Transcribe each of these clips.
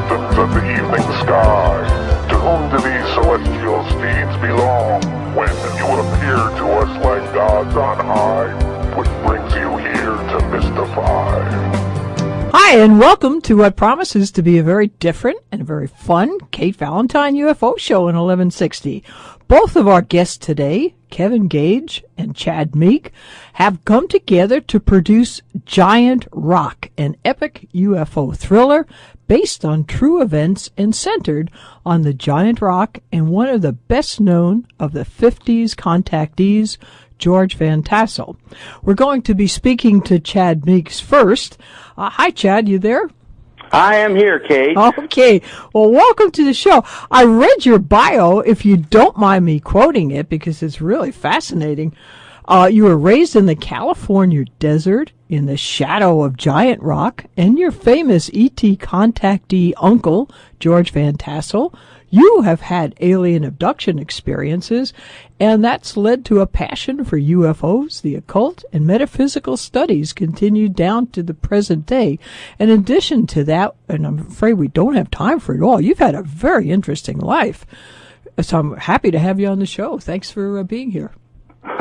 phantoms of the evening sky. To whom do these celestial steeds belong? When you will appear to us like gods on high, what brings you here to mystify? Hi, and welcome to what promises to be a very different and very fun Valentine UFO show in 1160. Both of our guests today, Kevin Gage and Chad Meeks, have come together to produce Giant Rock, an epic UFO thriller based on true events and centered on the Giant Rock and one of the best known of the 50s contactees, George Van-Tassel. We're going to be speaking to Chad Meeks first. Hi, Chad, you there? I am here, Kate. Okay. Well, welcome to the show. I read your bio, if you don't mind me quoting it, because it's really fascinating. You were raised in the California desert in the shadow of Giant Rock, and your famous E.T. contactee uncle, George Van-Tassel. You have had alien abduction experiences, and that's led to a passion for UFOs, the occult, and metaphysical studies continued down to the present day. In addition to that, and I'm afraid we don't have time for it all, you've had a very interesting life. So I'm happy to have you on the show. Thanks for being here.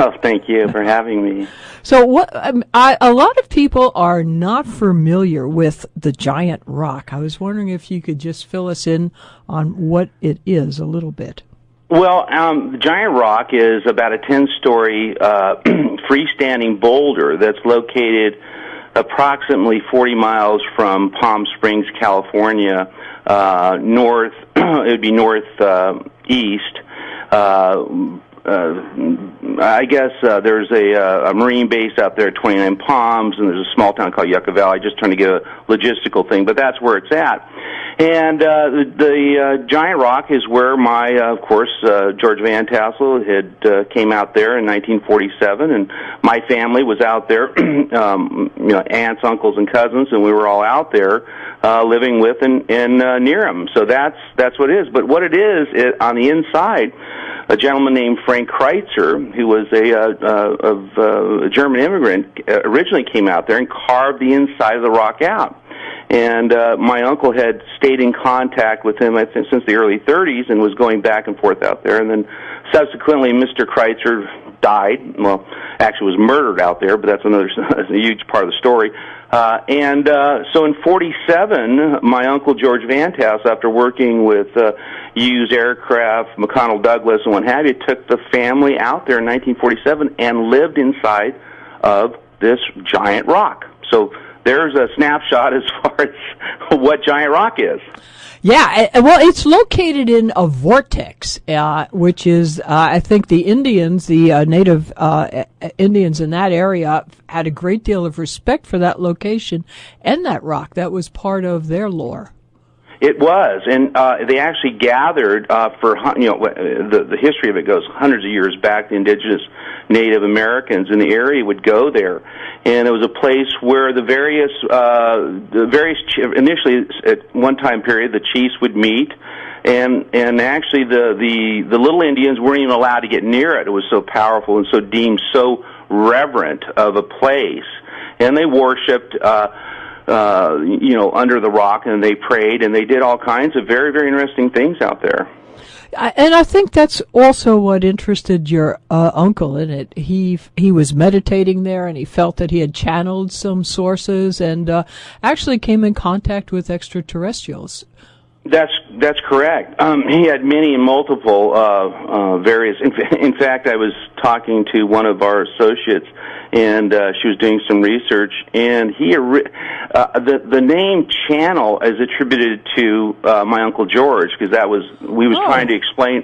Oh, thank you for having me. So a lot of people are not familiar with the Giant Rock. I was wondering if you could just fill us in on what it is a little bit. Well, the Giant Rock is about a 10-story freestanding boulder that's located approximately 40 miles from Palm Springs, California, north. It would be northeast. I guess there's a marine base out there at 29 Palms, and there's a small town called Yucca Valley, just trying to get a logistical thing, but that's where it's at. And the Giant Rock is where my, of course, George Van-Tassel had came out there in 1947, and my family was out there, aunts, uncles, and cousins, and we were all out there living with and near him. So that's what it is. But what it is on the inside, a gentleman named Frank Kreitzer, who was a German immigrant, originally came out there and carved the inside of the rock out. And my uncle had stayed in contact with him, I think, since the early 30s and was going back and forth out there. And then subsequently, Mr. Kreitzer died. Well, actually was murdered out there, but that's a huge part of the story. So in 47, my uncle George Van-Tassel, after working with used aircraft, McConnell Douglas, and what have you, took the family out there in 1947 and lived inside of this Giant Rock. So there's a snapshot as far as what Giant Rock is. Yeah, well, it's located in a vortex, which is, I think the Indians, the native Indians in that area, had a great deal of respect for that location and that rock. That was part of their lore. It was, and they actually gathered for, the history of it goes hundreds of years back. The indigenous Native Americans in the area would go there, and it was a place where the various initially at one time period the chiefs would meet, and actually the little Indians weren't even allowed to get near it. It was so powerful and so deemed so reverent of a place, and they worshipped. Under the rock, and they prayed, and they did all kinds of very, very interesting things out there. And I think that's also what interested your uncle in it. He was meditating there, and he felt that he had channeled some sources, and actually came in contact with extraterrestrials. That's correct. He had many and multiple various. In fact, I was talking to one of our associates, and she was doing some research, and the name channel is attributed to my uncle George, because we was trying to explain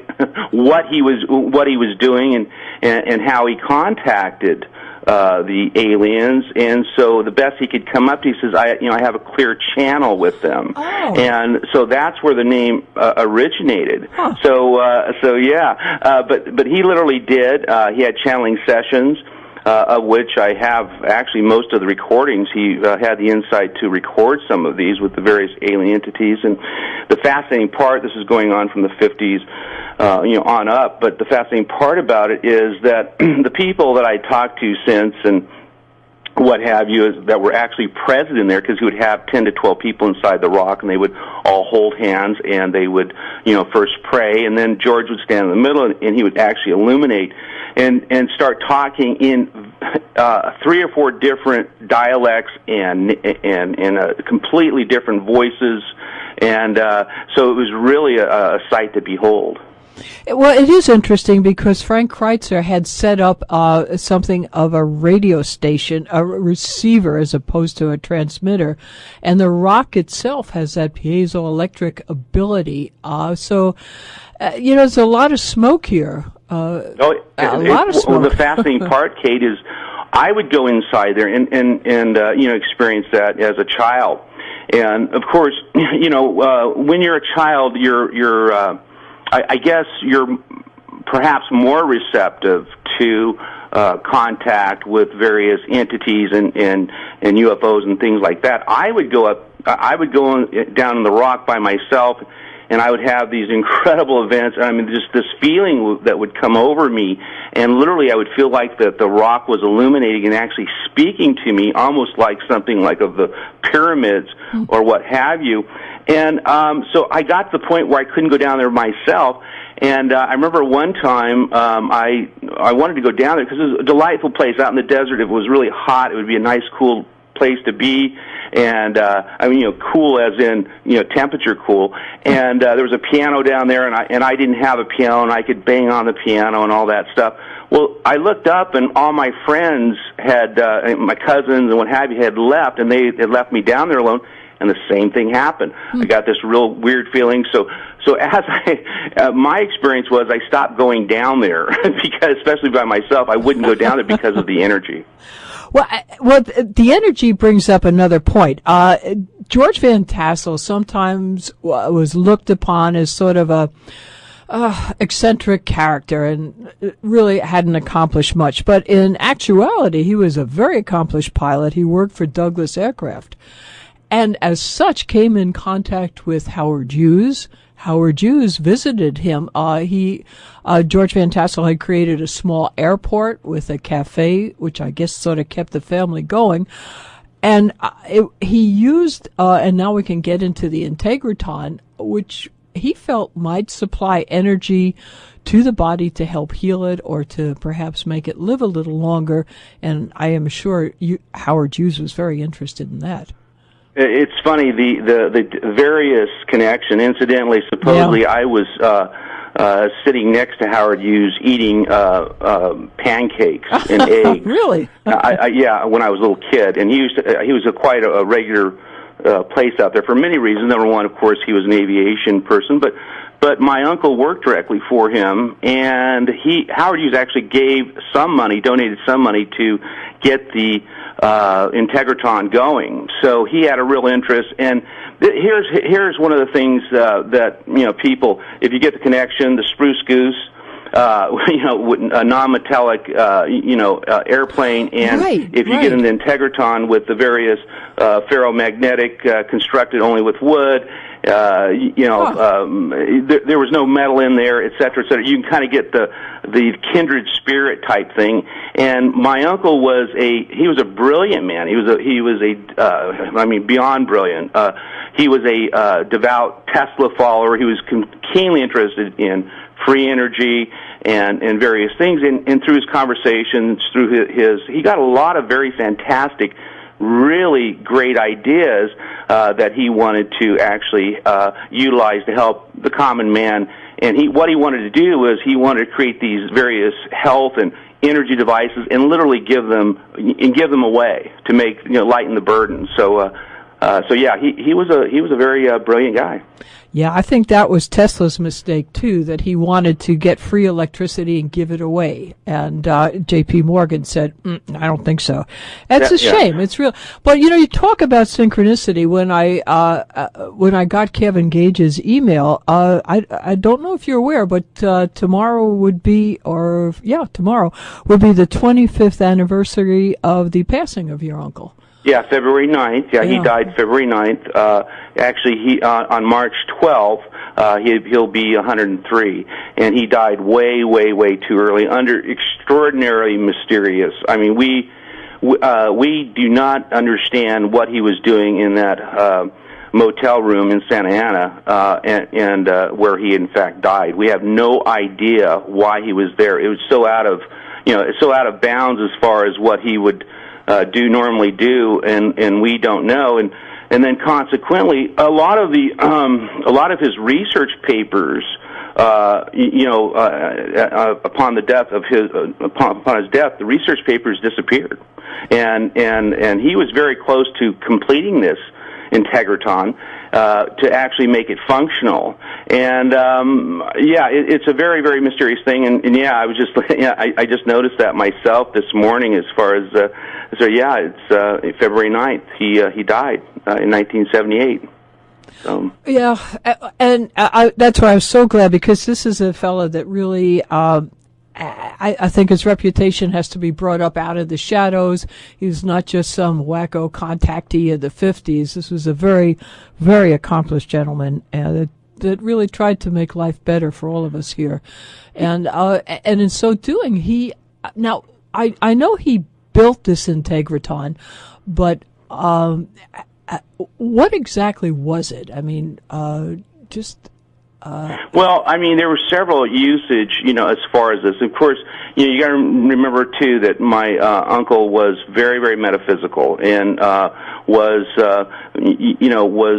what he was doing and how he contacted the aliens, and so the best he could come up to, he says, I have a clear channel with them, and so that's where the name originated. Huh. So yeah, but he literally did. He had channeling sessions, of which I have actually most of the recordings. He had the insight to record some of these with the various alien entities, and the fascinating part, this is going on from the 50s on up, but the fascinating part about it is that the people that I talked to since, and what have you, that were actually present in there, because he would have 10 to 12 people inside the rock, and they would all hold hands, and they would, first pray, and then George would stand in the middle, and he would actually illuminate and start talking in 3 or 4 different dialects and completely different voices, and so it was really a sight to behold. Well, it is interesting because Frank Kreitzer had set up something of a radio station, a receiver as opposed to a transmitter, and the rock itself has that piezoelectric ability. So, there's a lot of smoke here. A lot of smoke. Well, the fascinating part, Kate, is I would go inside there and experience that as a child, and of course, when you're a child, I guess you're perhaps more receptive to contact with various entities and UFOs and things like that. I would go down in the rock by myself, and I would have these incredible events. I mean, just this feeling that would come over me, and literally I would feel like that the rock was illuminating and actually speaking to me, almost like something like of the pyramids or what have you. And so I got to the point where I couldn't go down there myself. And I remember one time I wanted to go down there because it was a delightful place out in the desert. If it was really hot, it would be a nice, cool place to be. And cool as in temperature cool. And there was a piano down there, and I didn't have a piano, and I could bang on the piano and all that stuff. Well, I looked up, and all my friends had, my cousins and what have you, had left, and they had left me down there alone. And the same thing happened. I got this real weird feeling. So as my experience was, I stopped going down there because, especially by myself, I wouldn't go down there because of the energy. Well, the energy brings up another point. George Van-Tassel sometimes was looked upon as sort of a eccentric character and really hadn't accomplished much. But in actuality, he was a very accomplished pilot. He worked for Douglas Aircraft. And as such, came in contact with Howard Hughes. Howard Hughes visited him. George Van-Tassel had created a small airport with a cafe, which I guess sort of kept the family going. And he used, and now we can get into the Integratron, which he felt might supply energy to the body to help heal it or to perhaps make it live a little longer. And I am sure Howard Hughes was very interested in that. It's funny, the various connection. Incidentally, supposedly I was sitting next to Howard Hughes eating pancakes and eggs. Really? Yeah, when I was a little kid, and he was quite a regular place out there for many reasons. Number one, of course, he was an aviation person, but my uncle worked directly for him, and Howard Hughes actually donated some money to get the Integratron going. So he had a real interest, and here's one of the things that people, if you get the connection, the Spruce Goose, a non-metallic airplane, and if you get an Integratron with the various ferromagnetic constructed only with wood. There was no metal in there, et cetera, et cetera. You can kind of get the kindred spirit type thing. And my uncle was a brilliant man. He was beyond brilliant. He was a devout Tesla follower. He was keenly interested in free energy and various things. And through his conversations, he got a lot of very fantastic, really great ideas that he wanted to actually utilize to help the common man. And what he wanted to do was he wanted to create these various health and energy devices and literally give them away to make lighten the burden. So yeah, he was a very brilliant guy. Yeah, I think that was Tesla's mistake too, that he wanted to get free electricity and give it away. And J.P. Morgan said, I don't think so. That's a shame. It's real. But you talk about synchronicity. When I got Kevin Gage's email, I don't know if you're aware, but tomorrow would be the 25th anniversary of the passing of your uncle. Yeah, February 9th. Yeah, he died February 9th. Actually, on March 12th, he'll be 103. And he died way, way, way too early under extraordinarily mysterious. I mean, we we do not understand what he was doing in that motel room in Santa Ana, and where he in fact died. We have no idea why he was there. It was so out of bounds as far as what he would normally do, and we don't know. And then consequently, a lot of his research papers, upon the death of upon his death, the research papers disappeared, and he was very close to completing this Integratron to actually make it functional. And it's a very, very mysterious thing. And I was just I just noticed that myself this morning. As far as it's February 9th. He died in 1978. Yeah, and that's why I was so glad, because this is a fellow that really, I think his reputation has to be brought up out of the shadows. He's not just some wacko contactee of the 50s. This was a very, very accomplished gentleman that really tried to make life better for all of us here. And in so doing, I know he built this Integratron, but what exactly was it? I mean, well, I mean, there were several usage, as far as this. Of course, you got to remember too that my uncle was very, very metaphysical, and was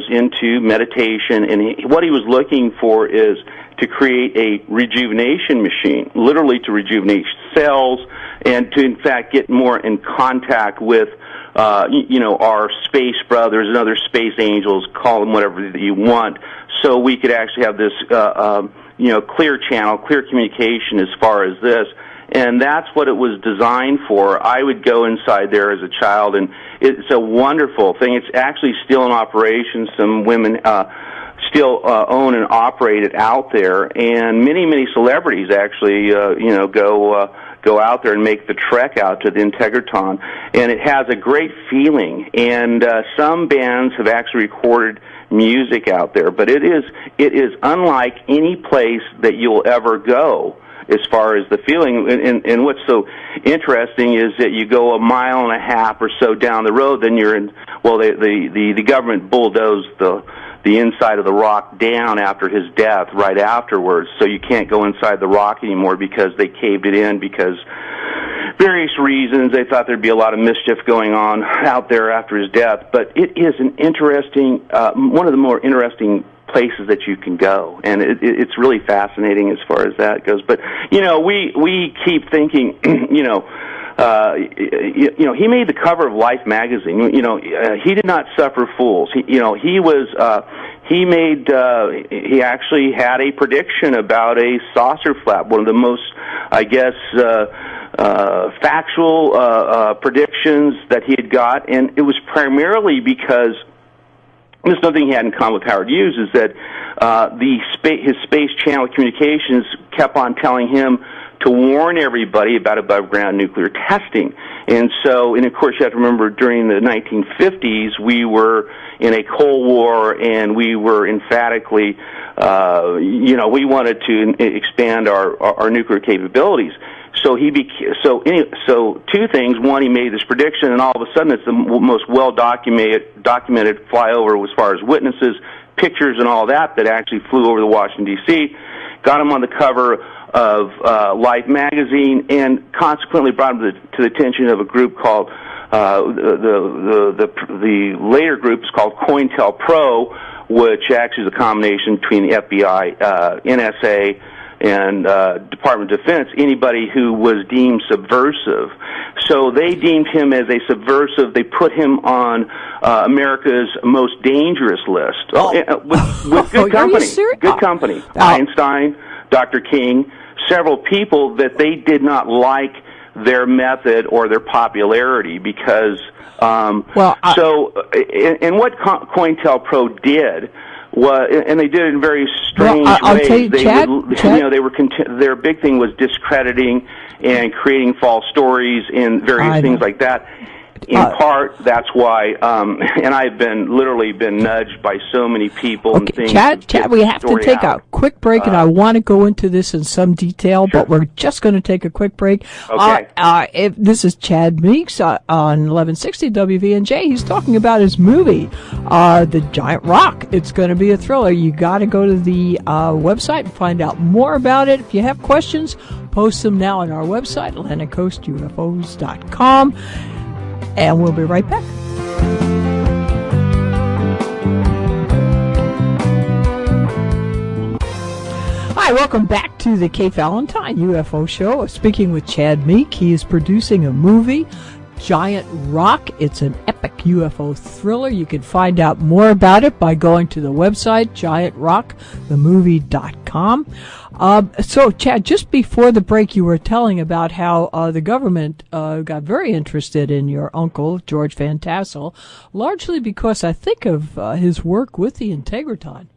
into meditation, and what he was looking for is to create a rejuvenation machine, literally to rejuvenate cells, and to in fact get more in contact with our space brothers and other space angels, call them whatever that you want, so we could actually have this, clear channel, clear communication as far as this. And that's what it was designed for. I would go inside there as a child, and it's a wonderful thing. It's actually still in operation. Some women still own and operate it out there, and many, many celebrities actually, go out there and make the trek out to the Integratron, and it has a great feeling. And some bands have actually recorded music out there, but it is unlike any place that you'll ever go as far as the feeling. And what's so interesting is that you go a mile and a half or so down the road, then you're in. Well, the government bulldozed the inside of the rock down after his death, right afterwards, so you can't go inside the rock anymore because they caved it in because various reasons. They thought there'd be a lot of mischief going on out there after his death. But it is an interesting, one of the more interesting places that you can go, and it's really fascinating as far as that goes. But we keep thinking, he made the cover of Life magazine. He did not suffer fools. He actually had a prediction about a saucer flap, one of the most, I guess, factual predictions that he had got, and it was primarily because there's something he had in common with Howard Hughes, is that his space channel communications kept on telling him to warn everybody about above-ground nuclear testing. And of course, you have to remember, during the 1950s, we were in a Cold War, and we were emphatically, we wanted to expand our nuclear capabilities. So two things. One, he made this prediction, and all of a sudden, it's the most well-documented flyover as far as witnesses, pictures, and all that actually flew over the Washington, D.C., got him on the cover of Life magazine, and consequently brought him to the attention of a group called the later group is called COINTELPRO, which actually is a combination between the FBI, NSA, and Department of Defense, anybody who was deemed subversive. So they deemed him as a subversive. They put him on America's most dangerous list. With good company. Good company. Einstein, Dr. King, several people that they did not like their method or their popularity because... and what COINTELPRO did... and they did it in very strange ways. Their big thing was discrediting and creating false stories and various things like that. In part, that's why, and I've literally been nudged by so many people and things. Chad, we have to take a quick break, and I want to go into this in some detail, sure. but we're just going to take a quick break. Okay. This is Chad Meeks on 1160 WVNJ. He's talking about his movie, The Giant Rock. It's going to be a thriller. You got to go to the website and find out more about it. If you have questions, post them now on our website, AtlanticCoastUFOs.com. And we'll be right back. Hi, welcome back to the Kate Valentine UFO Show. Speaking with Chad Meek. He is producing a movie, Giant Rock. It's an epic UFO thriller. You can find out more about it by going to the website, giantrockthemovie.com. So, Chad, just before the break, you were telling about how the government got very interested in your uncle, George Van-Tassel, largely because I think of his work with the Integratron.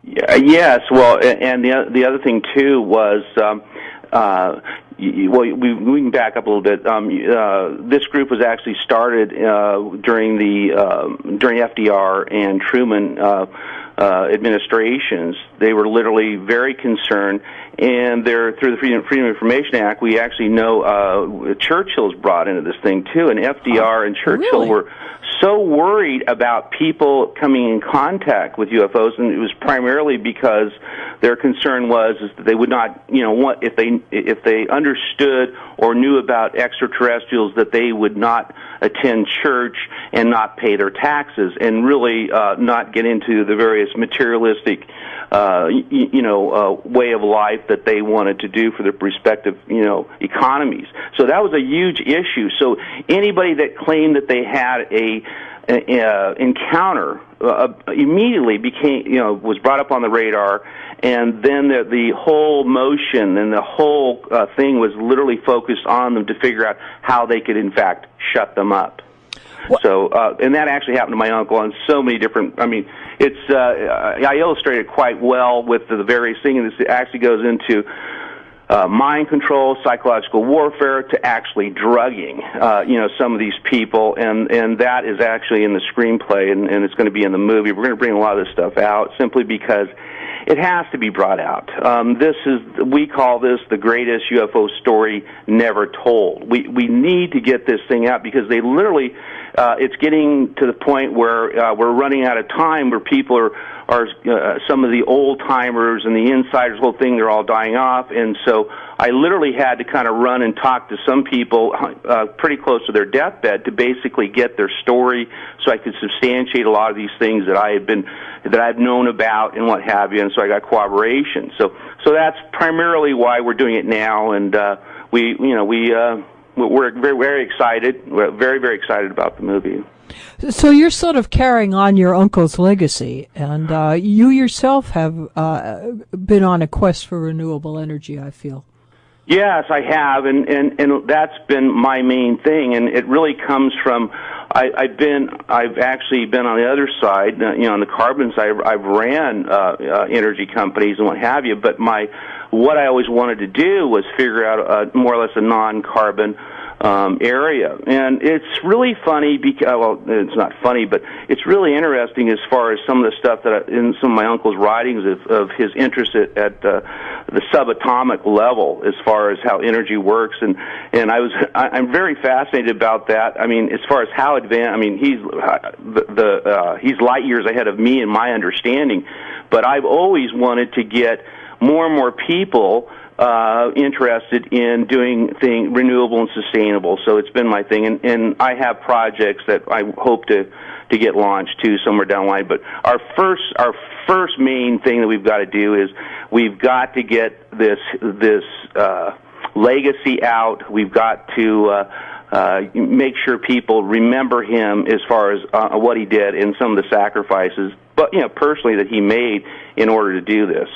Yes, well, and the other thing, too, was... we can back up a little bit. This group was actually started during FDR and Truman administrations. They were literally very concerned, and through the Freedom of Information Act, we actually know Churchill's brought into this thing too. And FDR and Churchill were so worried about people coming in contact with UFOs, and it was primarily because their concern was that they would not, if they understood or knew about extraterrestrials, that they would not attend church and not pay their taxes, and really not get into the various materialistic, way of life that they wanted to do for their respective, economies. So that was a huge issue. So anybody that claimed that they had a encounter immediately was brought up on the radar, and then the whole motion and the whole thing was literally focused on them to figure out how they could in fact shut them up. What? So, and that actually happened to my uncle on so many different. I mean, I illustrate it quite well with the various things. This actually goes into mind control, psychological warfare, to actually drugging, some of these people, and that is actually in the screenplay, and it's going to be in the movie. We're going to bring a lot of this stuff out simply because it has to be brought out. We call this the greatest UFO story never told. We need to get this thing out because they literally, it's getting to the point where we're running out of time, where people are some of the old timers and the insiders, whole thing, they're all dying off, and so I literally had to kind of run and talk to some people pretty close to their deathbed to basically get their story, so I could substantiate a lot of these things that I've known about and what have you, and so I got corroboration. So that's primarily why we're doing it now, and we're very, very excited. We're very, very excited about the movie. So you're sort of carrying on your uncle's legacy, and you yourself have been on a quest for renewable energy, I feel. Yes, I have, and that's been my main thing, and it really comes from I've actually been on the other side, on the carbon side. I've ran energy companies and what have you, but what I always wanted to do was figure out more or less a non-carbon area, and it's really funny because, well, it's not funny, but it's really interesting as far as some of the stuff that in some of my uncle's writings of his interest at the subatomic level as far as how energy works, and I'm very fascinated about that. I mean, as far as how advanced, I mean, he's light years ahead of me in my understanding, but I've always wanted to get more and more people interested in doing things renewable and sustainable. So it's been my thing, and I have projects that I hope to get launched too somewhere down the line. But our first main thing that we've got to do is we've got to get this legacy out. We've got to make sure people remember him as far as what he did and some of the sacrifices, but personally that he made in order to do this.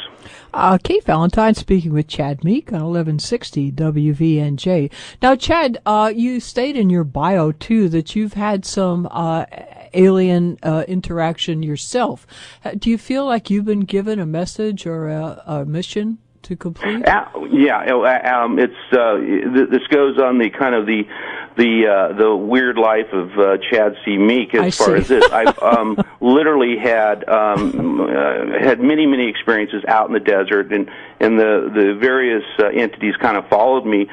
Kate Valentine speaking with Chad Meek on 1160 WVNJ. Now, Chad, you state in your bio, too, that you've had some alien interaction yourself. Do you feel like you've been given a message or a mission to complete? This goes on the kind of the weird life of Chad C. Meek as far as this. I've literally had many experiences out in the desert, and the various entities kind of followed me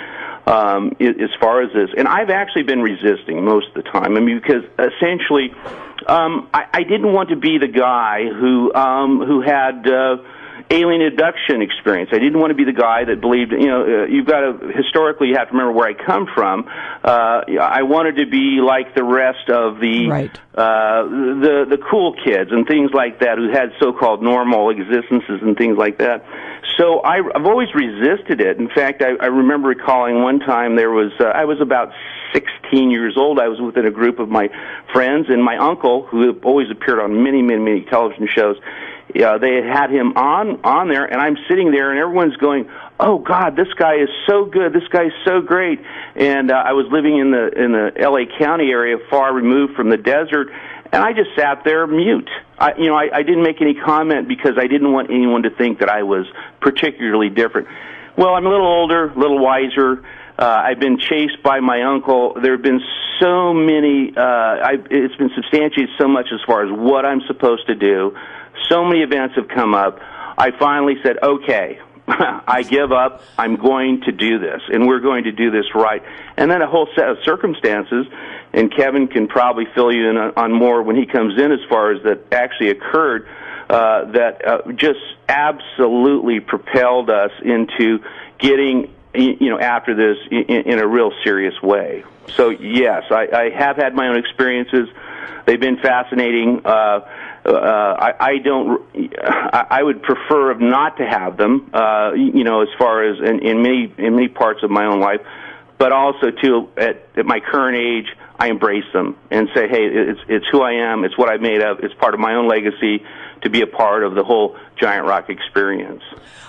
as far as this. And I've actually been resisting most of the time. I mean, because essentially, I didn't want to be the guy who had alien abduction experience. I didn't want to be the guy that believed, you've got to, historically, you have to remember where I come from. I wanted to be like the rest of the cool kids and things like that who had so-called normal existences and things like that. So I've always resisted it. In fact, I remember recalling one time I was about 16 years old. I was within a group of my friends, and my uncle, who always appeared on many television shows, they had him on there, and I'm sitting there, and everyone's going, "Oh God, this guy is so good. This guy is so great." And I was living in the L.A. County area, far removed from the desert, and I just sat there mute. I didn't make any comment because I didn't want anyone to think that I was particularly different. Well, I'm a little older, a little wiser. I've been chased by my uncle. There have been so many. It's been substantiated so much as far as what I'm supposed to do. So many events have come up. I finally said, okay, I give up. I'm going to do this, and we're going to do this right. And then a whole set of circumstances, and Kevin can probably fill you in on more when he comes in as far as that actually occurred, that just absolutely propelled us into getting after this in a real serious way. So, yes, I have had my own experiences. They've been fascinating. I would prefer not to have them, as far as in many parts of my own life, but also too at my current age, I embrace them and say, hey, it's who I am, it's what I've made of, it's part of my own legacy to be a part of the whole Giant Rock experience.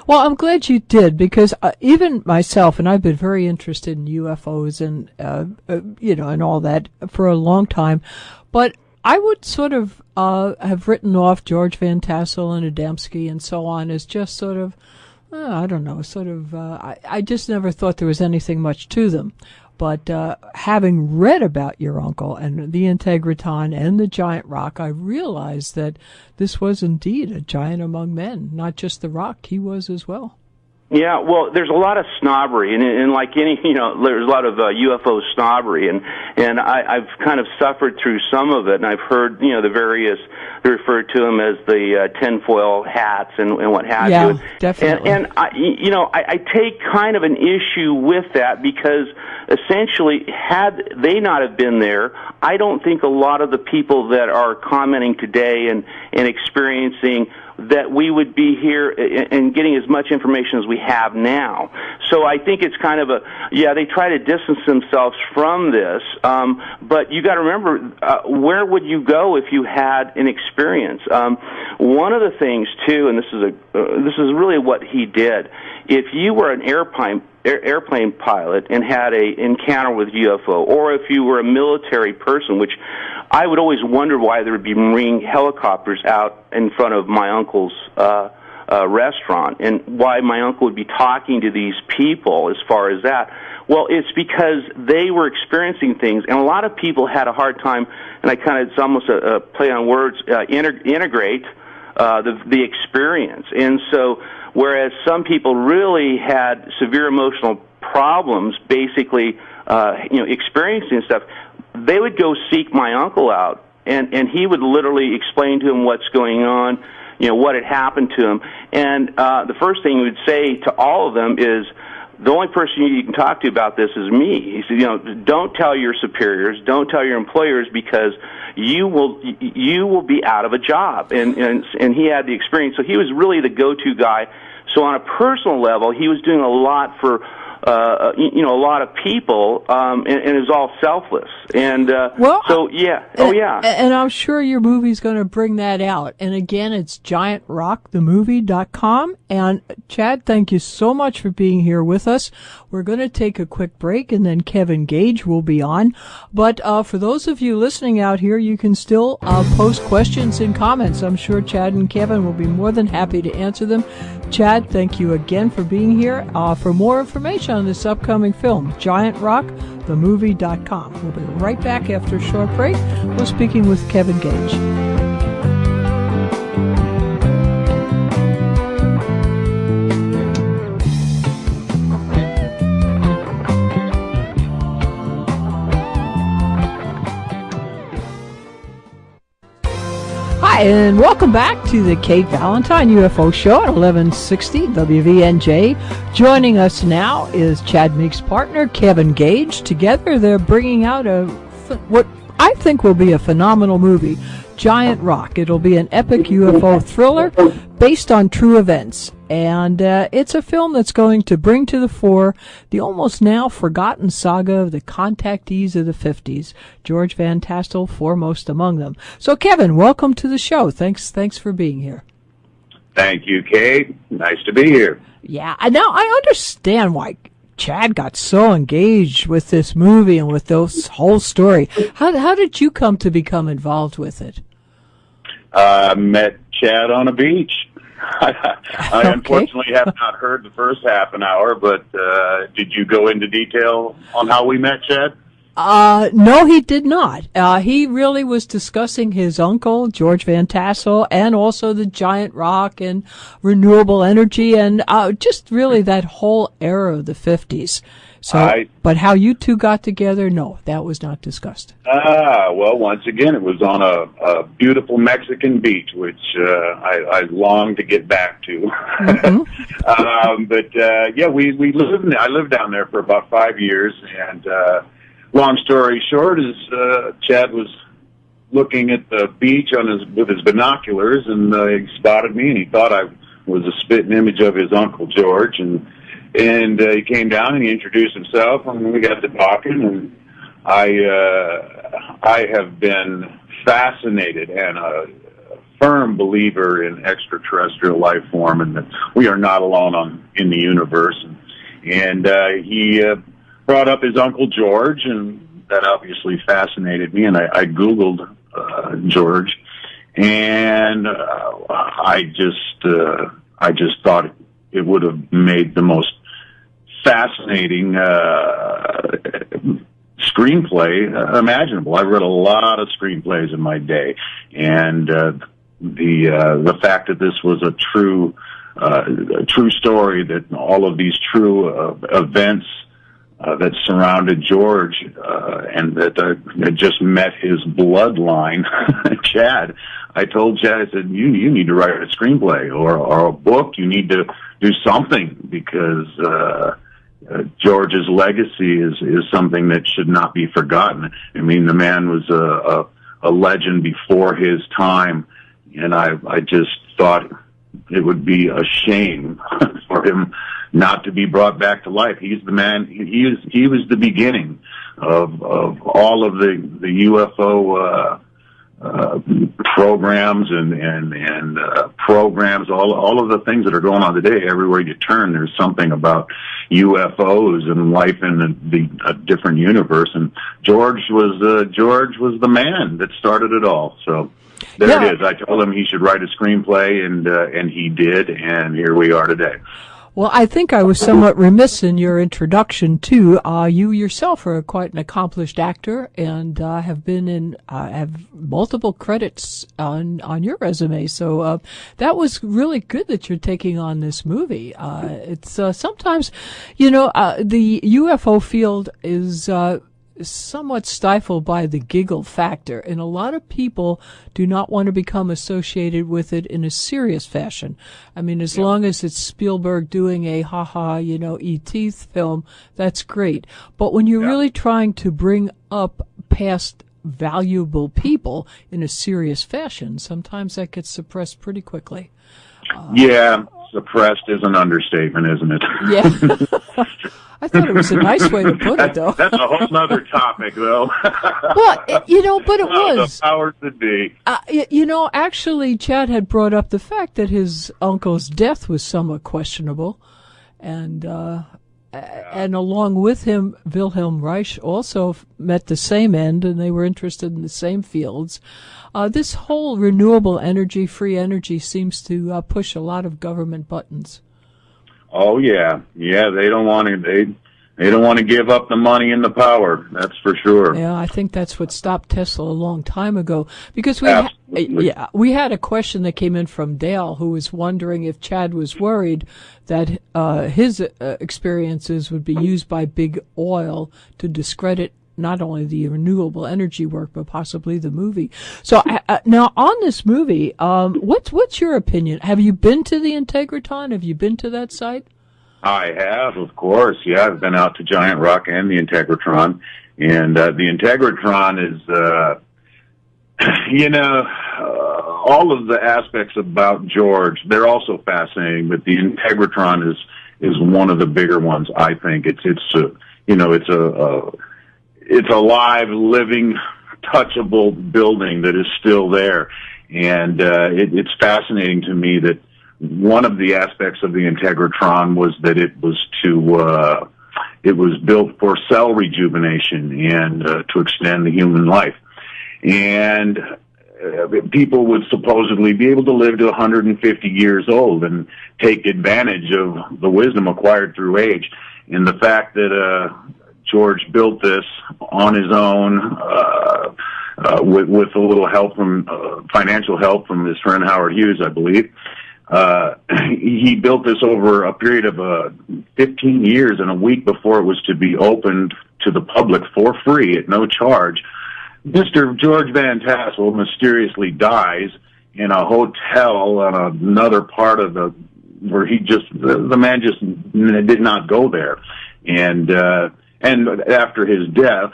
Well, I'm glad you did, because even myself, and I've been very interested in UFOs and and all that for a long time, but I would sort of have written off George Van-Tassel and Adamski and so on as just sort of, I just never thought there was anything much to them. But having read about your uncle and the Integratron and the Giant Rock, I realized that this was indeed a giant among men, not just the rock, he was as well. Yeah, well, there's a lot of snobbery, and like any, there's a lot of UFO snobbery, and I've kind of suffered through some of it, and I've heard, they refer to them as the tinfoil hats and what have you. Yeah, definitely. And I take kind of an issue with that, because essentially, had they not have been there, I don't think a lot of the people that are commenting today and experiencing that we would be here and getting as much information as we have now. So I think it's kind of they try to distance themselves from this, but you got to remember, where would you go if you had an experience? One of the things too, and this is really what he did. If you were an airplane pilot and had a encounter with UFO, or if you were a military person, which I would always wonder why there would be Marine helicopters out in front of my uncle's restaurant, and why my uncle would be talking to these people as far as that. Well, it's because they were experiencing things, and a lot of people had a hard time, and it's almost a play on words, integrate the experience. And so, whereas some people really had severe emotional problems, basically, experiencing stuff, they would go seek my uncle out, and he would literally explain to him what's going on, what had happened to him. And the first thing he would say to all of them is, the only person you can talk to about this is me. He said, don't tell your superiors, don't tell your employers, because you will be out of a job. And he had the experience, so he was really the go-to guy. So on a personal level, he was doing a lot for a lot of people, and it was all selfless. And And I'm sure your movie's going to bring that out. And again, it's GiantRockTheMovie.com. And Chad, thank you so much for being here with us. We're going to take a quick break, and then Kevin Gage will be on. But for those of you listening out here, you can still post questions and comments. I'm sure Chad and Kevin will be more than happy to answer them. Chad, thank you again for being here. For more information on this upcoming film, GiantRockTheMovie.com. We'll be right back after a short break. We're speaking with Kevin Gage. Hi, and welcome back to the Kate Valentine UFO Show at 1160 WVNJ. Joining us now is Chad Meeks' partner, Kevin Gage. Together, they're bringing out what I think will be a phenomenal movie, Giant Rock. It'll be an epic UFO thriller based on true events. And it's a film that's going to bring to the fore the almost now forgotten saga of the contactees of the 50s, George Van-Tassel foremost among them. So, Kevin, welcome to the show. Thanks for being here. Thank you, Kate. Nice to be here. Yeah, now I understand why Chad got so engaged with this movie and with this whole story. How did you come to become involved with it? I met Chad on a beach. I unfortunately have not heard the first half an hour, but did you go into detail on how we met, Chad? No, he did not. He really was discussing his uncle, George Van-Tassel, and also the giant rock and renewable energy and just really that whole era of the 50s. So, but how you two got together, no, that was not discussed. Well, once again, it was on a beautiful Mexican beach, which I long to get back to. Mm-hmm. Yeah, we lived. I lived down there for about 5 years, and long story short is Chad was looking at the beach with his binoculars, and he spotted me, and he thought I was a spitting image of his Uncle George, and he came down and he introduced himself, and we got to talking, and I have been fascinated and a firm believer in extraterrestrial life form, and that we are not alone in the universe. And he brought up his Uncle George, and that obviously fascinated me, and I Googled George, and I just thought it would have made the most fascinating screenplay imaginable. I read a lot of screenplays in my day, and the fact that this was a true story, that all of these true events that surrounded George, and that had just met his bloodline, Chad. I told Chad, I said, you need to write a screenplay or a book. You need to do something, because George's legacy is something that should not be forgotten. I mean, the man was a legend before his time, and I just thought it would be a shame for him not to be brought back to life. He's the man. He was the beginning of all of the UFO programs and programs, all of the things that are going on today. Everywhere you turn, there's something about UFOs and life in a different universe. And George was the man that started it all. So there it is. I told him he should write a screenplay, and he did. And here we are today. Well, I think I was somewhat remiss in your introduction too. You yourself are quite an accomplished actor, and have multiple credits on your resume. So that was really good that you're taking on this movie. It's sometimes, the UFO field is somewhat stifled by the giggle factor, and a lot of people do not want to become associated with it in a serious fashion. I mean, as long as it's Spielberg doing a E.T. film, that's great. But when you're really trying to bring up past valuable people in a serious fashion, sometimes that gets suppressed pretty quickly. Suppressed is an understatement, isn't it? Yeah. I thought it was a nice way to put it, though. That's a whole other topic, though. Well, but it was. The powers that be. Actually, Chad had brought up the fact that his uncle's death was somewhat questionable. And and along with him, Wilhelm Reich also met the same end, and they were interested in the same fields. This whole renewable energy, free energy, seems to push a lot of government buttons. Oh yeah, they don't want to. They don't want to give up the money and the power. That's for sure. Yeah, I think that's what stopped Tesla a long time ago. Because we had a question that came in from Dale, who was wondering if Chad was worried that his experiences would be used by big oil to discredit not only the renewable energy work, but possibly the movie. So now on this movie, what's your opinion? Have you been to the Integratron? Have you been to that site? I have, of course. Yeah, I've been out to Giant Rock and the Integratron. And the Integratron is, all of the aspects about George, they're also fascinating, but the Integratron is one of the bigger ones, I think. It's a live, living, touchable building that is still there. And it's fascinating to me that one of the aspects of the Integratron was that it was built for cell rejuvenation and to extend the human life. And people would supposedly be able to live to 150 years old and take advantage of the wisdom acquired through age. And the fact that George built this on his own, with a little help from financial help from his friend Howard Hughes, I believe. He built this over a period of 15 years and a week before it was to be opened to the public for free at no charge. Mr. George Van-Tassel mysteriously dies in a hotel on another part of where the man just did not go there. And after his death,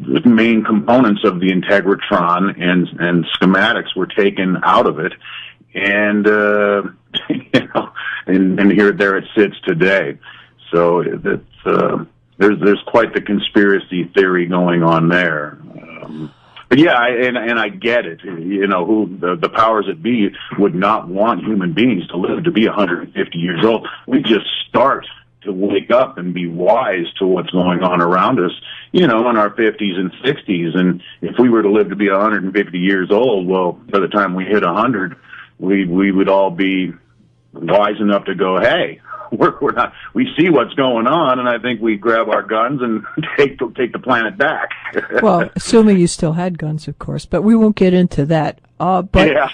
the main components of the Integratron and schematics were taken out of it, and and there it sits today. So there's quite the conspiracy theory going on there. But yeah, I get it. Who the powers that be would not want human beings to live to be 150 years old. We just start to wake up and be wise to what's going on around us, in our 50s and 60s. And if we were to live to be 150 years old, well, by the time we hit 100, we would all be wise enough to go, hey, we see what's going on, and I think we grab our guns and take the planet back. Well, assuming you still had guns, of course, but we won't get into that. Yeah.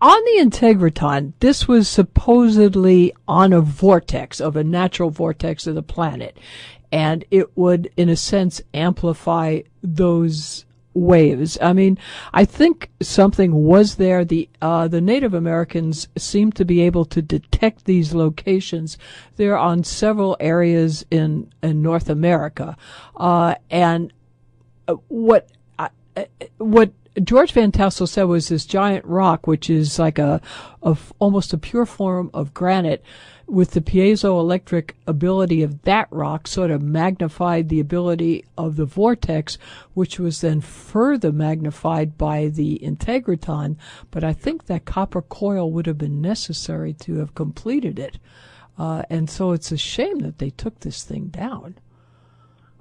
On the Integratron, this was supposedly on a vortex of a natural vortex of the planet, and it would, in a sense, amplify those waves. I mean, I think something was there. The Native Americans seem to be able to detect these locations. They're on several areas in North America, and what George Van-Tassel said was this giant rock, which is like almost a pure form of granite, with the piezoelectric ability of that rock sort of magnified the ability of the vortex, which was then further magnified by the Integratron. But I think that copper coil would have been necessary to have completed it. And so it's a shame that they took this thing down.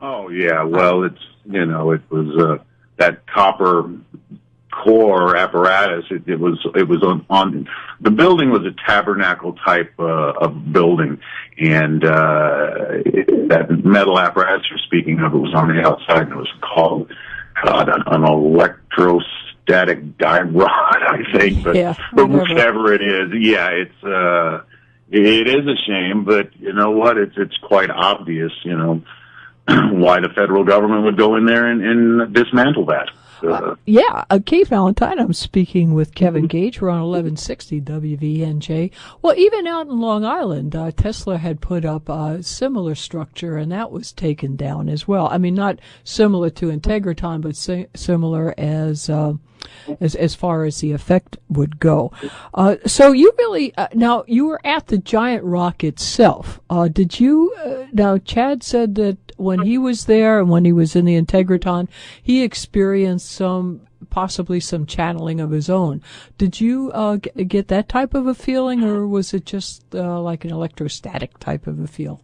Oh, yeah. Well, it was that copper core apparatus. It was on the building was a tabernacle type of building, and that metal apparatus you're speaking of, it was on the outside, and it was called an electrostatic die rod, I think. But, yeah, but whichever it is, yeah, it is a shame. But you know what? It's quite obvious, why the federal government would go in there and dismantle that. Kate Valentine, I'm speaking with Kevin Gage. We're on 1160 WVNJ. Well, even out in Long Island, Tesla had put up a similar structure, and that was taken down as well. I mean, not similar to Integratron, but similar as far as the effect would go. So you really, now you were at the giant rock itself. Did you, now Chad said that when he was there and when he was in the Integratron, he experienced some possibly some channeling of his own. Did you get that type of a feeling, or was it just like an electrostatic type of a feel?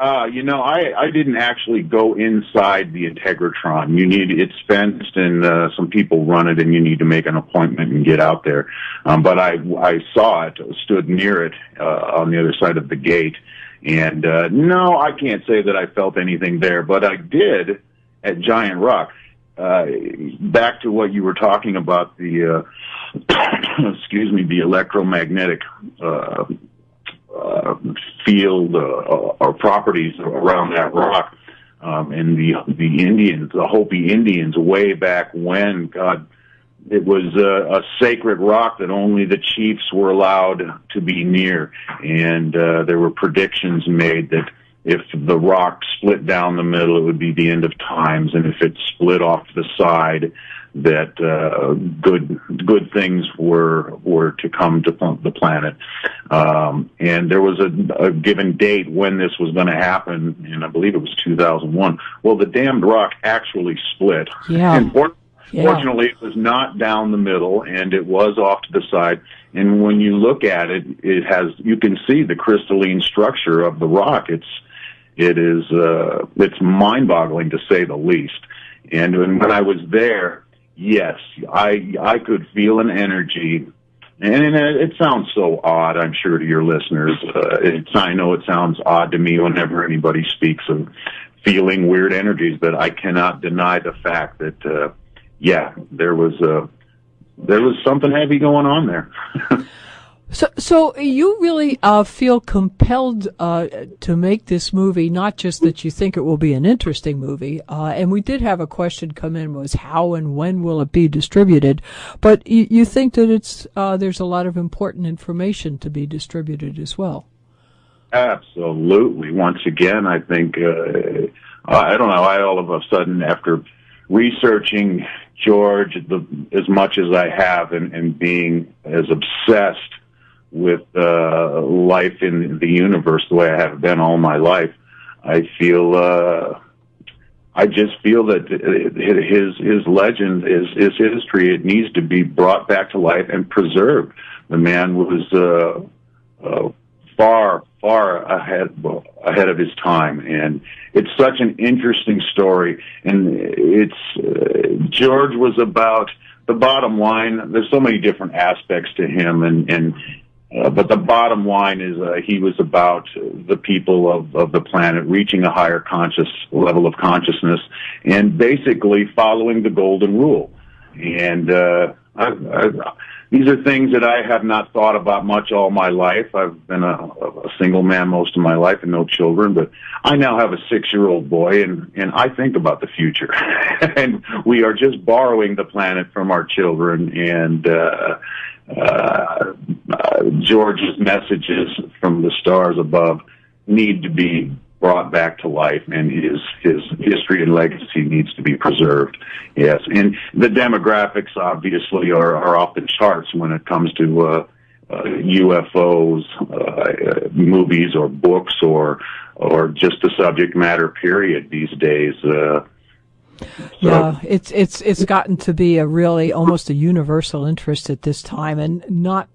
I didn't actually go inside the Integratron. It's fenced, and some people run it, and you need to make an appointment and get out there. But I saw it, stood near it on the other side of the gate, and no, I can't say that I felt anything there, but I did at Giant Rock. Back to what you were talking about, the the electromagnetic field or properties around that rock, and the Indians, the Hopi Indians, way back when, God, it was a sacred rock that only the chiefs were allowed to be near, and there were predictions made that if the rock split down the middle, it would be the end of times, and if it split off to the side, that good things were to come to the planet. And there was a given date when this was going to happen, and I believe it was 2001. Well, the damned rock actually split. Yeah. And fortunately, it was not down the middle, and it was off to the side. And when you look at it, you can see the crystalline structure of the rock. It's mind-boggling, to say the least. And when I was there, yes, I could feel an energy, and it sounds so odd, I'm sure, to your listeners. I know it sounds odd to me whenever anybody speaks of feeling weird energies, but I cannot deny the fact that, there was something heavy going on there. So you really feel compelled to make this movie, not just that you think it will be an interesting movie, and we did have a question come in, was how and when will it be distributed, but you think that there's a lot of important information to be distributed as well. Absolutely. Once again, I think, I don't know, I all of a sudden, after researching George as much as I have and being as obsessed with life in the universe the way I have been all my life, I just feel that his legend, his history, it needs to be brought back to life and preserved. The man was far ahead of his time, and it's such an interesting story. And George was about, the bottom line, there's so many different aspects to him, but the bottom line is he was about the people of the planet reaching a higher level of consciousness and basically following the golden rule. And these are things that I have not thought about much all my life. I've been a single man most of my life and no children, but I now have a 6-year-old boy, and I think about the future. And we are just borrowing the planet from our children, and George's messages from the stars above need to be brought back to life, and his history and legacy needs to be preserved. Yes, and the demographics obviously are off the charts when it comes to UFOs, movies or books, or just the subject matter period these days. Yeah, it's gotten to be a really almost a universal interest at this time, and not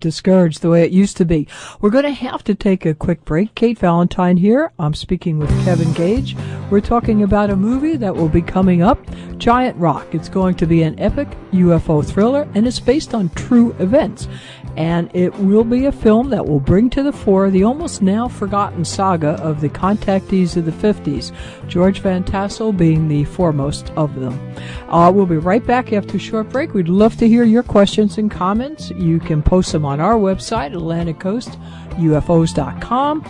discouraged the way it used to be. We're going to have to take a quick break. Kate Valentine here. I'm speaking with Kevin Gage. We're talking about a movie that will be coming up, Giant Rock. It's going to be an epic UFO thriller, and it's based on true events. And it will be a film that will bring to the fore the almost now forgotten saga of the contactees of the 50s, George Van-Tassel being the foremost of them. We'll be right back after a short break. We'd love to hear your questions and comments. You can post them on our website, AtlanticCoastUFOs.com.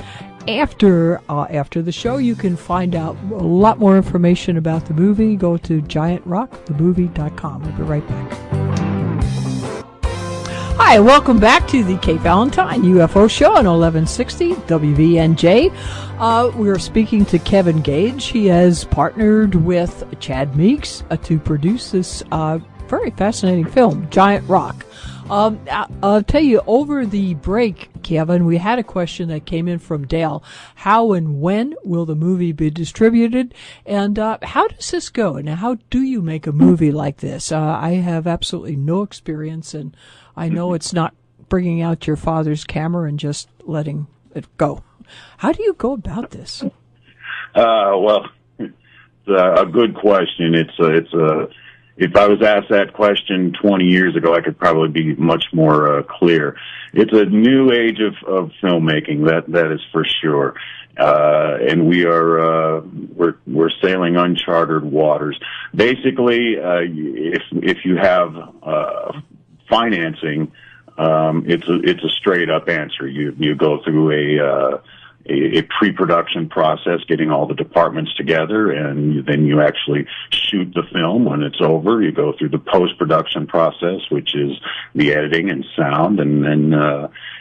After the show, you can find out a lot more information about the movie. Go to GiantRockTheMovie.com. We'll be right back. Hi, welcome back to the Kate Valentine UFO Show on 1160 WVNJ. We're speaking to Kevin Gage. He has partnered with Chad Meeks to produce this very fascinating film, Giant Rock. I'll tell you, over the break, Kevin, we had a question that came in from Dale. How and when will the movie be distributed? And how does this go? And how do you make a movie like this? I have absolutely no experience, and I know it's not bringing out your father's camera and just letting it go. How do you go about this? Well, it's a good question. If I was asked that question 20 years ago, I could probably be much more clear. It's a new age of filmmaking, that is for sure. And we're sailing uncharted waters. Basically, if you have financing, it's a straight up answer. You go through a pre-production process, getting all the departments together, and then you actually shoot the film. When it's over, you go through the post-production process, which is the editing and sound, and then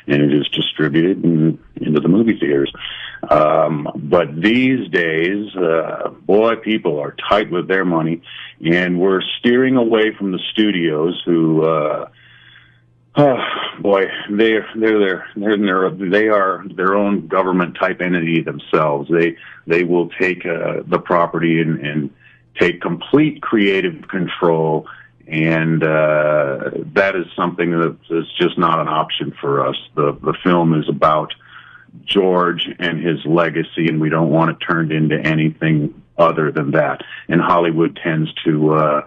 it is distributed into the movie theaters. But these days, people are tight with their money, and we're steering away from the studios who they are their own government type entity themselves. They will take the property and take complete creative control, and that is something that is just not an option for us. The film is about George and his legacy, and we don't want it turned into anything other than that. And Hollywood tends to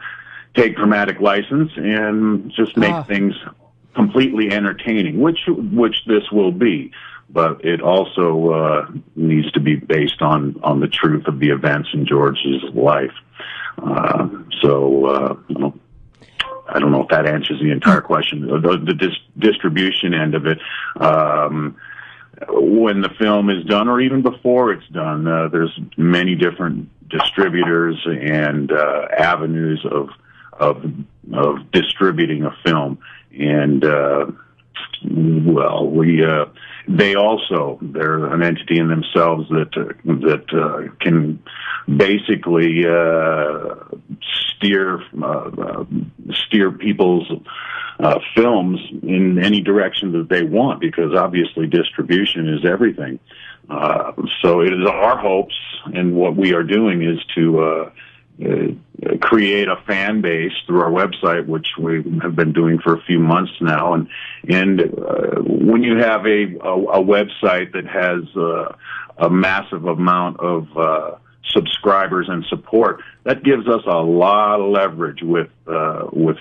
take dramatic license and just make things completely entertaining, which this will be, but it also needs to be based on the truth of the events in George's life. I don't know if that answers the entire question. The distribution end of it, when the film is done, or even before it's done, there's many different distributors and avenues of distributing a film. And they're an entity in themselves that can basically steer people's films in any direction that they want, because obviously distribution is everything. So it is our hopes, and what we are doing is to create a fan base through our website, which we have been doing for a few months now. And when you have a website that has a massive amount of subscribers and support, that gives us a lot of leverage with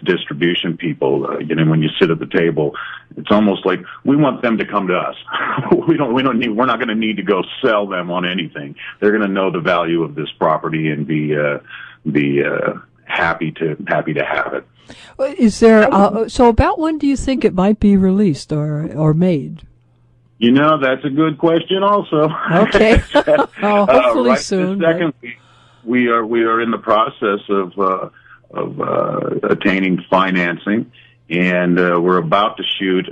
distribution people. When you sit at the table, it's almost like we want them to come to us. We're not going to need to go sell them on anything. They're going to know the value of this property and be happy to have it. Is there so about when do you think it might be released or made? That's a good question also. Okay. Hopefully right soon. This second, we are in the process of attaining financing, and we're about to shoot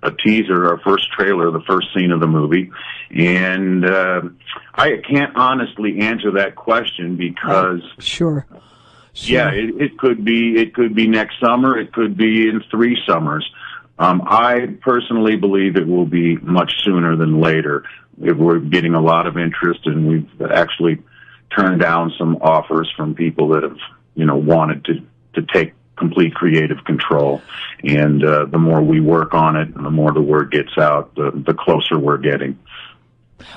a teaser, our first trailer, the first scene of the movie. And I can't honestly answer that question because sure. Yeah, it could be next summer, it could be in 3 summers. I personally believe it will be much sooner than later. We're getting a lot of interest, and we've actually turned down some offers from people that have, wanted to take complete creative control. And the more we work on it, and the more the word gets out, the closer we're getting.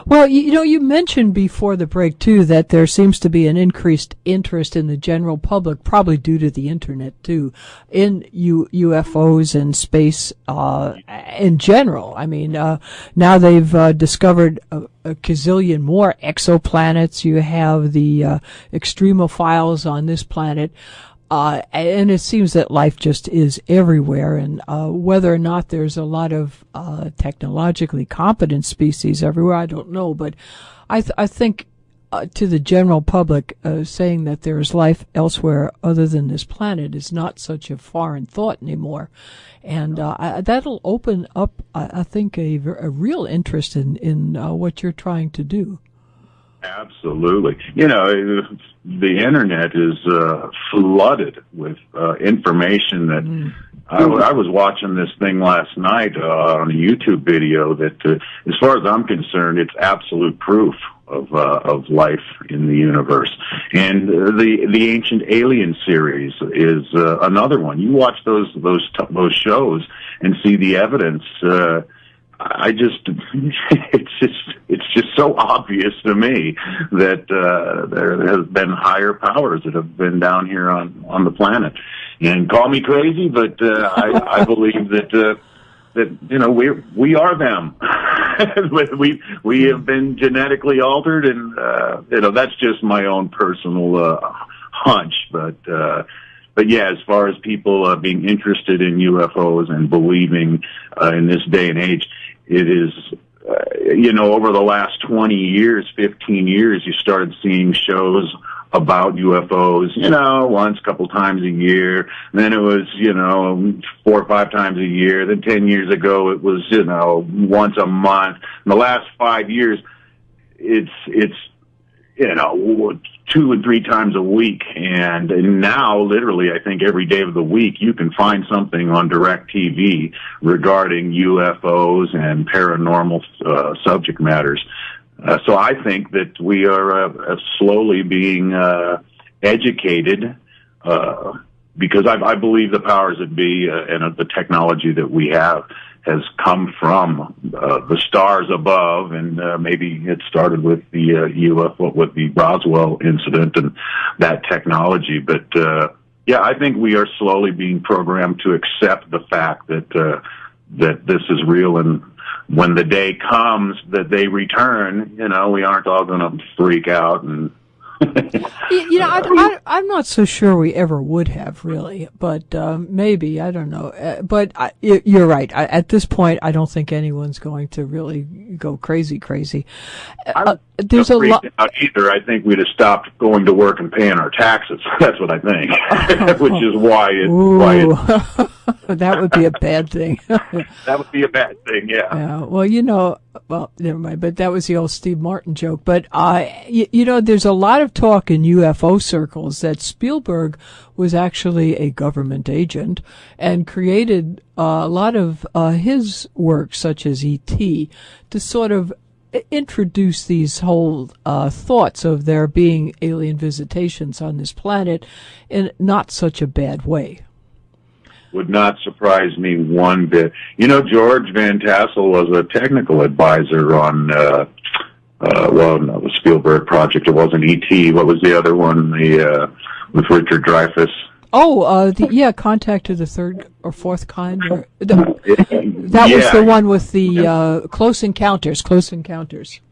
Well, you mentioned before the break, too, that there seems to be an increased interest in the general public, probably due to the Internet, too, in UFOs and space in general. I mean, now they've discovered a gazillion more exoplanets. You have the extremophiles on this planet. And it seems that life just is everywhere, and whether or not there's a lot of technologically competent species everywhere, I don't know. But I think to the general public, saying that there's life elsewhere other than this planet is not such a foreign thought anymore, and that'll open up, I think, a real interest in what you're trying to do. Absolutely. The internet is flooded with information that I was watching this thing last night on a YouTube video that, as far as I'm concerned, it's absolute proof of life in the universe. And the Ancient Alien series is another one. You watch those shows and see the evidence. It's just so obvious to me that there has been higher powers that have been down here on the planet. And call me crazy, but I believe that we are them. we have been genetically altered, and that's just my own personal hunch. But yeah, as far as people being interested in UFOs and believing in this day and age, it is, over the last 20 years, 15 years, you started seeing shows about UFOs, once, couple times a year. And then it was, 4 or 5 times a year. Then 10 years ago, it was, once a month. In the last 5 years, it's 2 and 3 times a week. And now, literally, I think every day of the week, you can find something on direct TV regarding UFOs and paranormal subject matters. So I think that we are slowly being educated because I believe the powers that be and the technology that we have has come from the stars above, and maybe it started with the UFO, with the Roswell incident and that technology. But yeah, I think we are slowly being programmed to accept the fact that this is real, and when the day comes that they return, we aren't all going to freak out. And I'm not so sure we ever would have, really, but maybe, I don't know. But you're right. At this point, I don't think anyone's going to really go crazy. There's a lot. Either I think we'd have stopped going to work and paying our taxes. That's what I think, which is why that would be a bad thing. That would be a bad thing, yeah. Well, never mind. But that was the old Steve Martin joke. But there's a lot of talk in UFO circles that Spielberg was actually a government agent and created a lot of his work, such as E.T., to sort of introduce these whole thoughts of there being alien visitations on this planet in not such a bad way. Would not surprise me one bit. George Van-Tassel was a technical advisor on, the Spielberg project. It wasn't E.T. What was the other one? With Richard Dreyfuss. Contact of the Third or Fourth Kind. That was the one with the Close Encounters.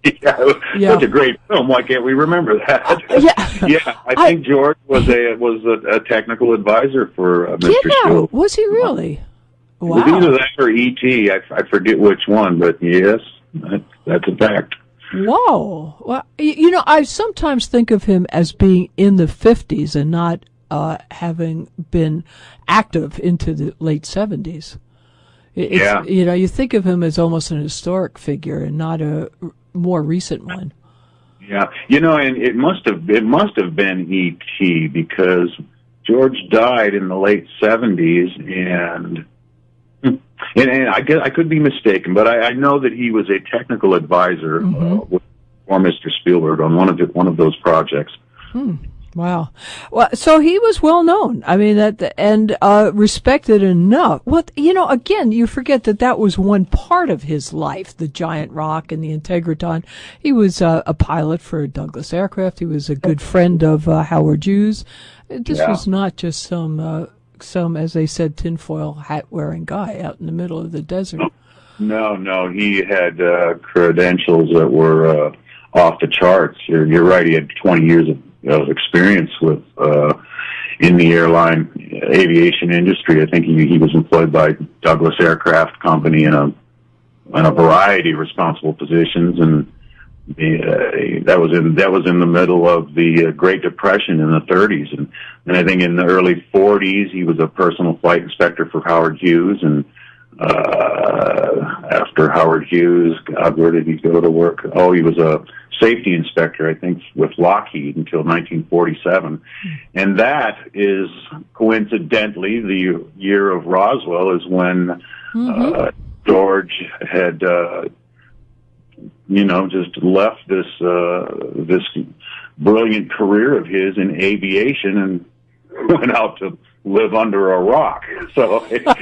Yeah, such a great film. Why can't we remember that? I think George was a technical advisor for Mr. Spielberg. Was he really? Wow. It was either that or E.T. I forget which one, but yes, that's a fact. Whoa. Well, I sometimes think of him as being in the 50s and not having been active into the late 70s. You think of him as almost an historic figure and not a more recent one. Yeah, and it must have been E.T. because George died in the late 70s, and I guess I could be mistaken, but I know that he was a technical advisor for Mr. Spielberg on one of those projects. Wow. Well, so he was well known. I mean, and respected enough. Well, again, you forget that was one part of his life, the giant rock and the Integratron. He was a pilot for Douglas Aircraft. He was a good friend of Howard Hughes. This was not just some, as they said, tinfoil hat-wearing guy out in the middle of the desert. No, he had credentials that were off the charts. You're right. He had 20 years of experience with in the airline aviation industry. I think he was employed by Douglas Aircraft Company in a variety of responsible positions, and that was in the middle of the Great Depression in the 30s, and I think in the early 40s he was a personal flight inspector for Howard Hughes, and after Howard Hughes. God, where did he go to work? Oh, he was a safety inspector, I think, with Lockheed until 1947. And that is coincidentally the year of Roswell, is when George had, just left this brilliant career of his in aviation and went out to live under a rock. So that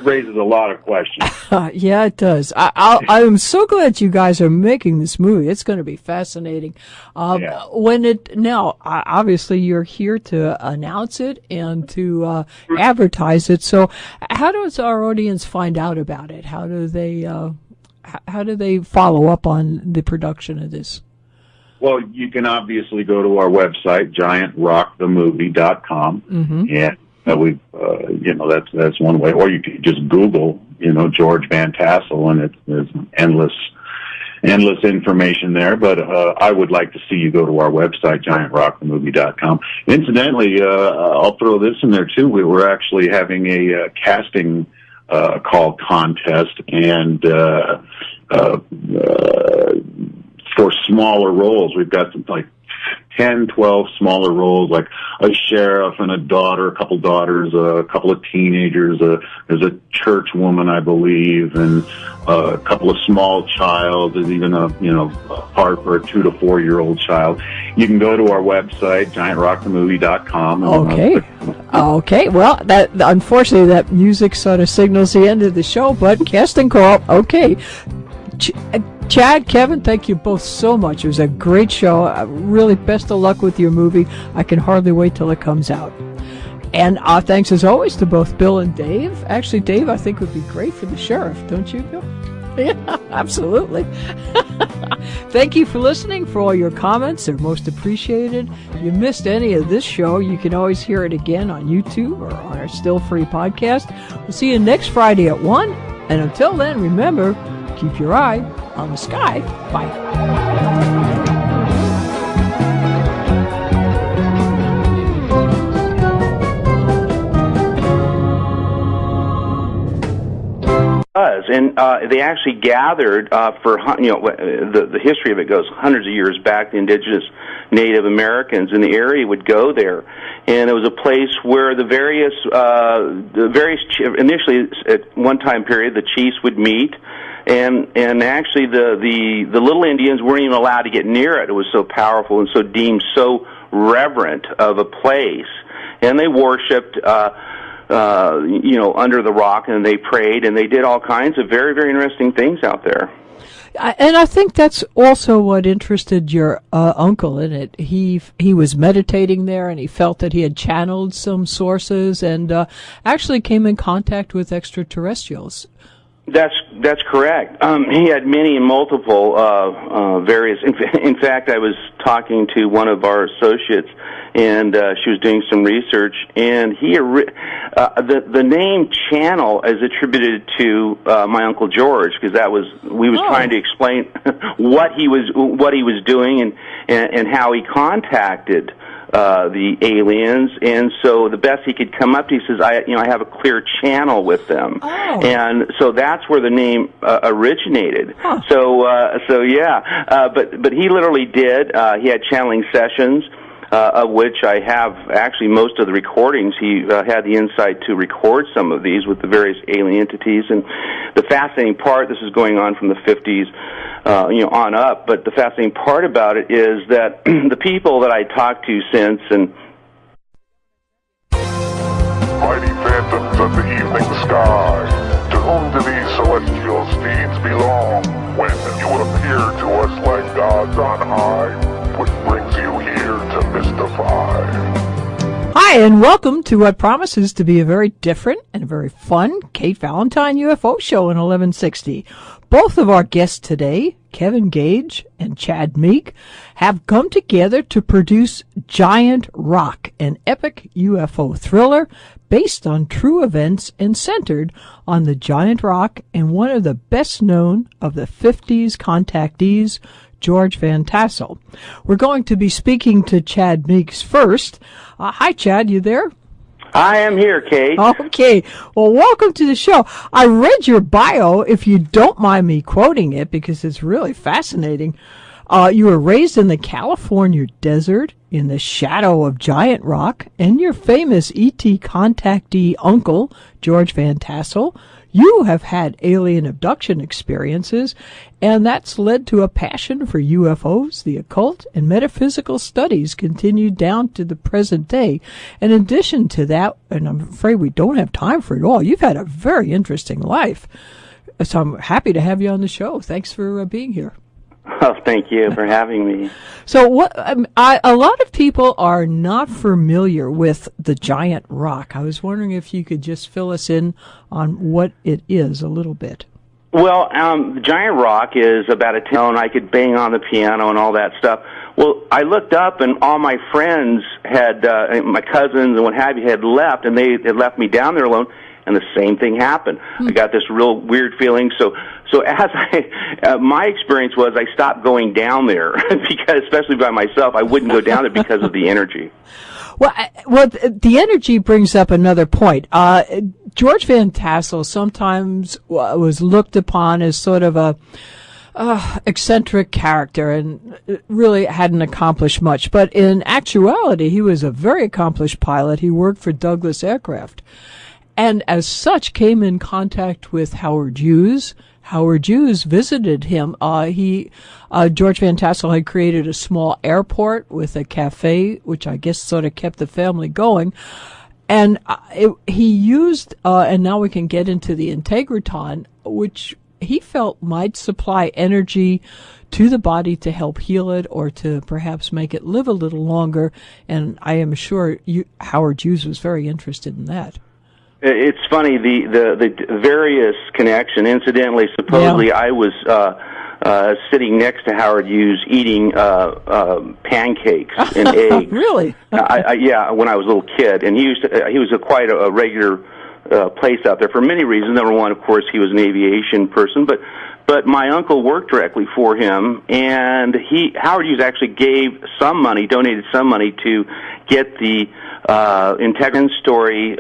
raises a lot of questions. Yeah, it does. I'm so glad you guys are making this movie. It's going to be fascinating. Obviously you're here to announce it and to advertise it. So how does our audience find out about it? How do they follow up on the production of this? Well, you can obviously go to our website, giantrockthemovie.com, and that's one way. Or you can just Google, George Van-Tassel, and there's endless information there. But I would like to see you go to our website, giantrockthemovie.com. Incidentally, I'll throw this in there too. We were actually having a casting call contest, and for smaller roles. We've got some, like 10, 12 smaller roles, like a sheriff and a daughter, a couple daughters, a couple of teenagers, there's a church woman, I believe, and a couple of small child. There's even a part for a 2 to 4 year old child. You can go to our website, giantrockthemovie.com. Okay. Well, that unfortunately that music sort of signals the end of the show, but casting call. Okay. Chad, Kevin, thank you both so much. It was a great show. Really, best of luck with your movie. I can hardly wait till it comes out. And thanks, as always, to both Bill and Dave. Actually, Dave, I think, would be great for the sheriff. Don't you, Bill? Yeah, absolutely. Thank you for listening, for all your comments. They're most appreciated. If you missed any of this show, you can always hear it again on YouTube or on our Still Free podcast. We'll see you next Friday at 1. And until then, remember, keep your eye on the sky. Bye. And they actually gathered for the history of it goes hundreds of years back. The indigenous Native Americans in the area would go there, and it was a place where the various initially at one time period the chiefs would meet. And actually the little Indians weren't even allowed to get near it. It was so powerful and so deemed so reverent of a place. And they worshipped, under the rock, and they prayed, and they did all kinds of very, very interesting things out there. And I think that's also what interested your uncle in it. He was meditating there, and he felt that he had channeled some sources and actually came in contact with extraterrestrials. That's correct. He had many and multiple various. In fact, I was talking to one of our associates, and she was doing some research, and the name channel is attributed to my Uncle George, because we was trying to explain what he was doing and how he contacted the aliens, and so the best he could come up to, he says, I have a clear channel with them, and so that's where the name originated. Huh. So yeah, but he literally did. He had channeling sessions, of which I have actually most of the recordings. He had the insight to record some of these with the various alien entities, and the fascinating part, this is going on from the 50s. On up, but the fascinating part about it is that the people that I talked to since and mighty phantoms of the evening sky, to whom do these celestial steeds belong, when you will appear to us like gods on high, which brings you here to mystify. Hi, and welcome to what promises to be a very different and very fun Kate Valentine UFO show in 1160. Both of our guests today, Kevin Gage and Chad Meeks, have come together to produce Giant Rock, an epic UFO thriller based on true events and centered on the Giant Rock and one of the best known of the 50s contactees, George Van-Tassel. We're going to be speaking to Chad Meeks first. Hi, Chad, you there? I am here, Kate. Okay. Well, welcome to the show. I read your bio, if you don't mind me quoting it, because it's really fascinating. You were raised in the California desert in the shadow of giant rock, and your famous E.T. contactee uncle, George Van-Tassel. You have had alien abduction experiences, and that's led to a passion for UFOs, the occult, and metaphysical studies continued down to the present day. In addition to that, and I'm afraid we don't have time for it all, you've had a very interesting life. So I'm happy to have you on the show. Thanks for being here. Oh, thank you for having me. So a lot of people are not familiar with the giant rock. I was wondering if you could just fill us in on what it is a little bit. Well, the giant rock is about a tone. I could bang on the piano and all that stuff. Well, I looked up, and all my friends had, my cousins and what have you, had left, and they had left me down there alone. And the same thing happened. I got this real weird feeling. So as my experience was, I stopped going down there because, especially by myself, I wouldn't go down there because of the energy. Well, the energy brings up another point. George Van-Tassel sometimes was looked upon as sort of a eccentric character and really hadn't accomplished much. But in actuality, he was a very accomplished pilot. He worked for Douglas Aircraft. And as such, came in contact with Howard Hughes. Howard Hughes visited him. George Van-Tassel had created a small airport with a cafe, which I guess sort of kept the family going. And he used, and now we can get into the Integratron, which he felt might supply energy to the body to help heal it or to perhaps make it live a little longer. And I am sure Howard Hughes was very interested in that. It's funny, the various connection. Incidentally, supposedly, I was sitting next to Howard Hughes eating pancakes and eggs. Really? Yeah, when I was a little kid, and he was quite a regular place out there for many reasons. Number one, of course, he was an aviation person, but my uncle worked directly for him, and Howard Hughes actually donated some money to get the Integratron story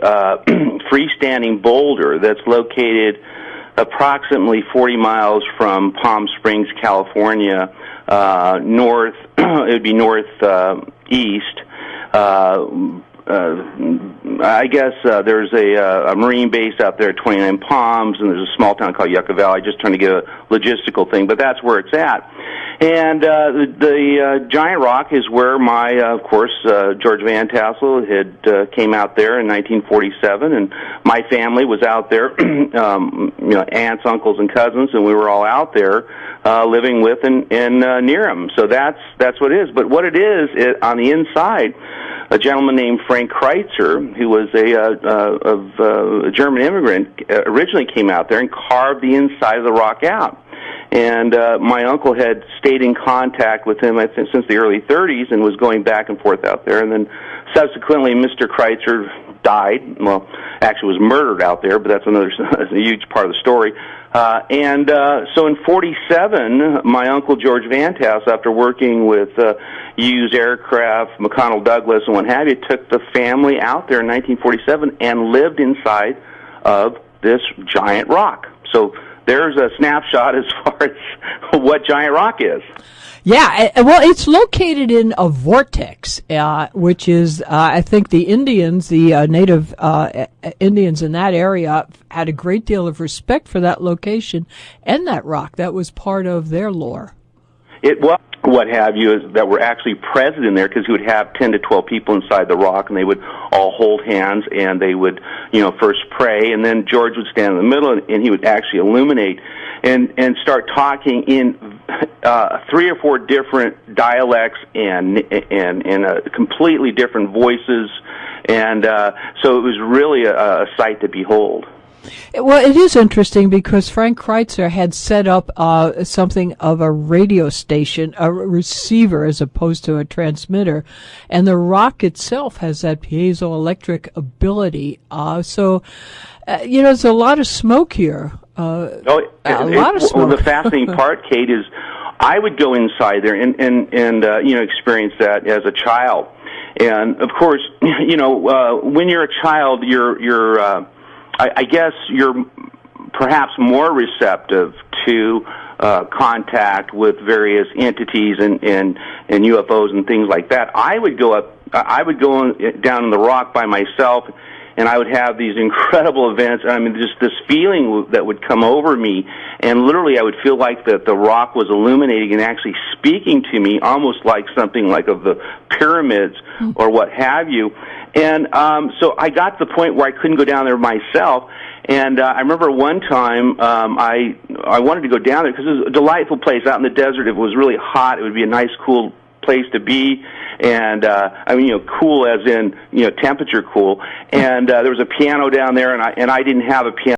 freestanding boulder that's located approximately 40 miles from Palm Springs, California, north. It would be northeast. I guess there's a Marine base out there at 29 Palms, and there's a small town called Yucca Valley. Just trying to get a logistical thing, but that's where it's at. And the giant rock is where of course, George Van-Tassel had came out there in 1947, and my family was out there, aunts, uncles, and cousins, and we were all out there living with and near him. So that's what it is. But what it is on the inside, a gentleman named Frank Kreitzer, who was a German immigrant, originally came out there and carved the inside of the rock out. And my uncle had stayed in contact with him, I think, since the early 30s and was going back and forth out there. And then subsequently, Mr. Kreitzer died. Well, actually was murdered out there, but that's a huge part of the story. So in 47, my uncle George Van-Tassel, after working with Hughes Aircraft, McConnell Douglas, and what have you, took the family out there in 1947 and lived inside of this giant rock. So there's a snapshot as far as what giant rock is. Yeah, well, it's located in a vortex, which is, I think the Indians, the native Indians in that area had a great deal of respect for that location and that rock. That was part of their lore. It was, what have you, is that were actually present in there, because he would have 10 to 12 people inside the rock, and they would all hold hands, and they would, first pray, and then George would stand in the middle, and he would actually illuminate and start talking in 3 or 4 different dialects and completely different voices, and so it was really a sight to behold. Well, it is interesting because Frank Kreitzer had set up something of a radio station, a receiver as opposed to a transmitter, and the rock itself has that piezoelectric ability. So, there's a lot of smoke here. A lot of smoke. Well, the fascinating part, Kate, is I would go inside there and experience that as a child. And of course, when you're a child, I guess you're perhaps more receptive to contact with various entities and UFOs and things like that. I would go down in the rock by myself, and I would have these incredible events. I mean, just this feeling that would come over me, and literally I would feel like that the rock was illuminating and actually speaking to me, almost like something like of the pyramids or what have you. And so I got to the point where I couldn't go down there myself. And I remember one time I wanted to go down there because it was a delightful place out in the desert. If it was really hot, it would be a nice, cool place to be. And cool as in temperature cool. And there was a piano down there, and I didn't have a piano.